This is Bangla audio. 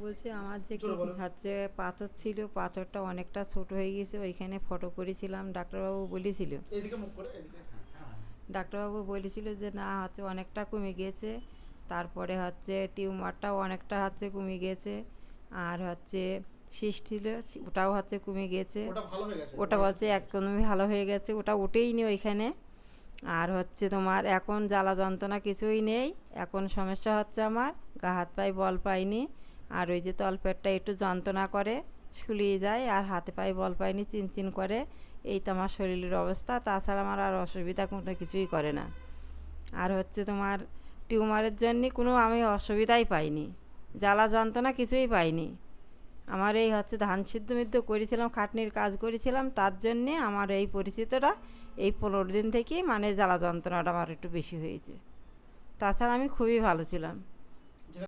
বলছি আমার যে হচ্ছে পাথর ছিল, পাথরটা অনেকটা ছোট হয়ে গেছে, ওইখানে ফটো করেছিলাম। ডাক্তারবাবু বলেছিল, ডাক্তারবাবু বলেছিল যে না হচ্ছে অনেকটা কমে গিয়েছে। তারপরে হচ্ছে টিউমারটাও অনেকটা হচ্ছে কমে গিয়েছে। আর হচ্ছে সিস্ট ছিল, ওটাও হচ্ছে কমে গিয়েছে। ওটা বলছে একদমই ভালো হয়ে গেছে, ওটা উঠেই নি ওইখানে। আর হচ্ছে তোমার এখন জ্বালা যন্ত্রণা কিছুই নেই। এখন সমস্যা হচ্ছে আমার গা হাত পায়ে বল পাইনি। আর ওই যে তলপেটটা একটু যন্ত্রণা করে, শুলিয়ে যায়, আর হাতে পায়ে বল পাইনি, চিনচিন করে। এই তো আমার শরীরের অবস্থা, তাছাড়া আমার আর অসুবিধা কোনো কিছুই করে না। আর হচ্ছে তোমার টিউমারের জন্য কোনো আমি অসুবিধাই পাইনি, জ্বালা যন্ত্রণা কিছুই পাইনি। আমার এই হচ্ছে ধান সিদ্ধ মিদ্ধ করেছিলাম, খাটনির কাজ করেছিলাম, তার জন্যে আমার এই পরিচিতটা এই 15 দিন থেকেই মানে জ্বালা যন্ত্রণাটা আমার একটু বেশি হয়েছে। তাছাড়া আমি খুবই ভালো ছিলাম।